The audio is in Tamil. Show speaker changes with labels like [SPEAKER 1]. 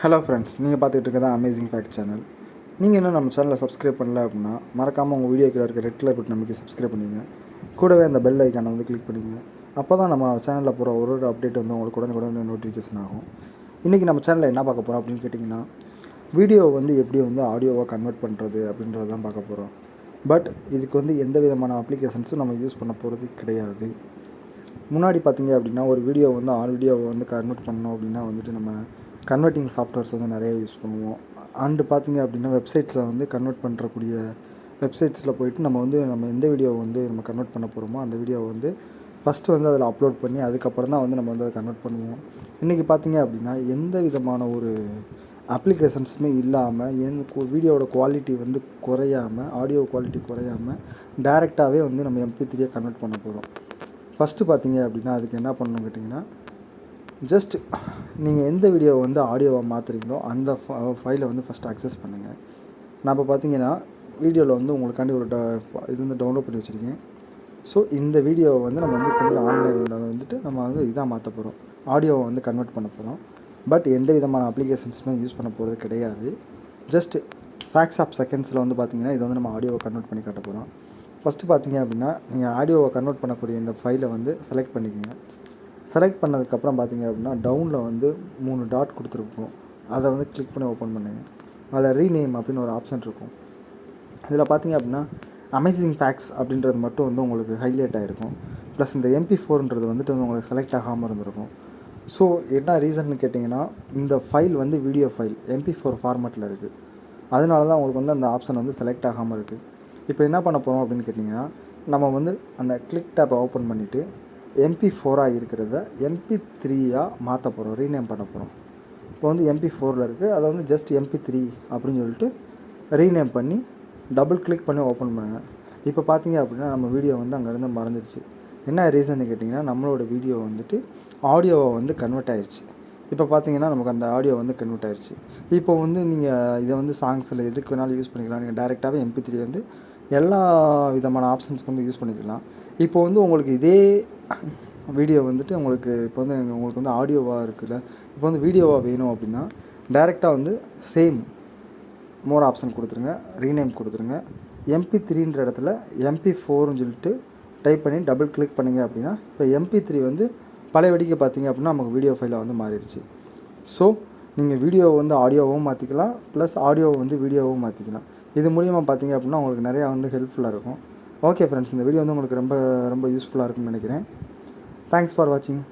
[SPEAKER 1] ஹலோ ஃப்ரெண்ட்ஸ், நீங்கள் பார்த்துட்டு இருக்கிறதா அமேசிங் ஃபேக்ட் சேனல். நீங்கள் இன்னும் நம்ம சேனலை சப்ஸ்கிரைப் பண்ணல அப்படின்னா மறக்காமல் உங்கள் வீடியோ கீழே இருக்க ரெட் கலர் பட்டன் நமக்கு சப்ஸ்கிரைப் பண்ணிங்க. கூடவே அந்த பெல் ஐக்கானை வந்து கிளிக் பண்ணிங்க. அப்போ தான் நம்ம சேனலில் போகிற ஒரு அப்டேட் வந்து உங்களுக்கு உடனே நோட்டிஃபிகேஷன் ஆகும். இன்றைக்கி நம்ம சேனலில் என்ன பார்க்க போகிறோம் அப்படின்னு கேட்டிங்கன்னா, வீடியோவை வந்து எப்படி வந்து ஆடியோவாக கன்வெர்ட் பண்ணுறது அப்படின்றது தான் பார்க்க போகிறோம். பட் இதுக்கு வந்து எந்த விதமான அப்ளிகேஷன்ஸும் நம்ம யூஸ் பண்ண போகிறது கிடையாது. முன்னாடி பார்த்திங்க அப்படின்னா ஒரு வீடியோ வந்து வீடியோவை வந்து கன்வெர்ட் பண்ணோம் அப்படின்னா வந்துட்டு நம்ம கன்வெர்ட்டிங் சாஃப்ட்வேர்ஸ் வந்து நிறைய யூஸ் பண்ணுவோம். அண்டு பார்த்திங்க அப்படின்னா வெப்சைட்ஸில் வந்து கன்வெர்ட் பண்ணுறக்கூடிய வெப்சைட்ஸில் போய்ட்டு நம்ம எந்த வீடியோவை வந்து நம்ம கன்வெர்ட் பண்ண போகிறோமோ அந்த வீடியோவை வந்து ஃபஸ்ட்டு வந்து அதில் அப்லோட் பண்ணி அதுக்கப்புறம் தான் வந்து நம்ம வந்து அதை கன்வெர்ட் பண்ணுவோம். இன்றைக்கி பார்த்திங்க அப்படின்னா எந்த விதமான ஒரு அப்ளிகேஷன்ஸுமே இல்லாமல் வீடியோவோட குவாலிட்டி வந்து குறையாமல், ஆடியோ குவாலிட்டி குறையாமல் டைரெக்டாகவே வந்து நம்ம MP3 கன்வெர்ட் பண்ண போகிறோம். ஃபஸ்ட்டு பார்த்திங்க அப்படின்னா அதுக்கு என்ன பண்ணணும்னு கேட்டிங்கன்னா, ஜஸ்ட் நீங்கள் எந்த வீடியோவை வந்து ஆடியோவாக மாற்றுறீங்களோ அந்த ஃபைலை வந்து ஃபஸ்ட்டு அக்சஸ் பண்ணுங்கள். நான் இப்போ பார்த்தீங்கன்னா வீடியோவில் வந்து உங்களுக்காண்டி ஒரு இது வந்து டவுன்லோட் பண்ணி வச்சுருக்கேன். ஸோ இந்த வீடியோவை வந்து நம்ம வந்து இப்போ ஆன்லைனில் வந்துட்டு நம்ம வந்து இதாக மாற்ற போகிறோம், ஆடியோவை வந்து கன்வெர்ட் பண்ண போகிறோம். பட் எந்த விதமான அப்ளிகேஷன்ஸுமே யூஸ் பண்ண போகிறது கிடையாது. ஜஸ்ட் ஃபேக்ஸ் ஆஃப் செகண்ட்ஸில் வந்து பார்த்திங்கன்னா இதை வந்து நம்ம ஆடியோவை கன்வெர்ட் பண்ணி காட்ட போகிறோம். ஃபஸ்ட்டு பார்த்திங்க அப்படின்னா நீங்கள் ஆடியோவை கன்வெர்ட் பண்ணக்கூடிய இந்த ஃபைலை வந்து செலக்ட் பண்ணிக்கோங்க. செலக்ட் பண்ணதுக்கப்புறம் பார்த்திங்க அப்படின்னா டவுனில் வந்து 3 டாட் கொடுத்துருப்போம். அதை வந்து கிளிக் பண்ணி ஓப்பன் பண்ணுங்கள். அதில் ரீநேம் அப்படின்னு ஒரு ஆப்ஷன் இருக்கும். இதில் பார்த்திங்க அப்படின்னா அமேசிங் ஃபேக்ட்ஸ் அப்படின்றது மட்டும் வந்து உங்களுக்கு ஹைலைட் ஆகிருக்கும். ப்ளஸ் இந்த MP4ன்றது வந்துட்டு வந்து உங்களுக்கு செலக்ட் ஆகாமல் இருந்திருக்கும். ஸோ என்ன ரீசன்னு கேட்டிங்கன்னா, இந்த ஃபைல் வந்து வீடியோ ஃபைல் MP4 ஃபார்மேட்டில் இருக்குது. அதனால தான் உங்களுக்கு வந்து அந்த ஆப்ஷன் வந்து செலக்ட் ஆகாமல் இருக்குது. இப்போ என்ன பண்ண போகிறோம் அப்படின்னு கேட்டிங்கன்னா, நம்ம வந்து அந்த கிளிக் டேப்பை ஓப்பன் பண்ணிவிட்டு MP4 இருக்கிறத MP3 மாற்ற போகிறோம், ரீநேம் பண்ண போகிறோம். இப்போ வந்து MP4 இருக்குது, அதை வந்து ஜஸ்ட் MP3 அப்படின்னு சொல்லிட்டு ரீநேம் பண்ணி டபுள் கிளிக் பண்ணி ஓப்பன் பண்ணுங்கள். இப்போ பார்த்தீங்க அப்படின்னா நம்ம வீடியோ வந்து அங்கேருந்து மறந்துடுச்சு. என்ன ரீசன்னு கேட்டிங்கன்னா, நம்மளோட வீடியோ வந்துட்டு ஆடியோவை வந்து கன்வெர்ட் ஆயிடுச்சு. இப்போ பார்த்தீங்கன்னா நமக்கு அந்த ஆடியோ வந்து கன்வெர்ட் ஆயிடுச்சு. இப்போ வந்து நீங்கள் இதை வந்து சாங்ஸில் எதுக்கு வேணாலும் யூஸ் பண்ணிக்கலாம். நீங்கள் டைரெக்டாகவே MP3 வந்து எல்லா விதமான ஆப்ஷன்ஸ்க்கு வந்து யூஸ் பண்ணிக்கலாம். இப்போ வந்து உங்களுக்கு இதே வீடியோ வந்துட்டு உங்களுக்கு வந்து ஆடியோவாக இருக்குல்ல, இப்போ வந்து வீடியோவாக வேணும் அப்படின்னா டைரெக்டாக வந்து சேம் மோர் ஆப்ஷன் கொடுத்துருங்க, ரீநேம் கொடுத்துருங்க. MP3ன்ற இடத்துல MP4ன்னு சொல்லிட்டு டைப் பண்ணி டபுள் கிளிக் பண்ணிங்க அப்படின்னா இப்போ MP3 வந்து பழையபடிக்கு பார்த்திங்க அப்படின்னா நமக்கு வீடியோ ஃபைலாக வந்து மாறிடுச்சு. ஸோ நீங்கள் வீடியோவை வந்து ஆடியோவும் மாற்றிக்கலாம், ப்ளஸ் ஆடியோவை வந்து வீடியோவும் மாற்றிக்கலாம். இது மூலிமா பார்த்திங்க அப்படின்னா உங்களுக்கு நிறையா வந்து ஹெல்ப்ஃபுல்லாக இருக்கும். ஓகே ஃப்ரெண்ட்ஸ், இந்த வீடியோ வந்து உங்களுக்கு ரொம்ப ரொம்ப யூஸ்ஃபுல்லாக இருக்கும்னு நினைக்கிறேன். தேங்க்ஸ் ஃபார் வாட்சிங்.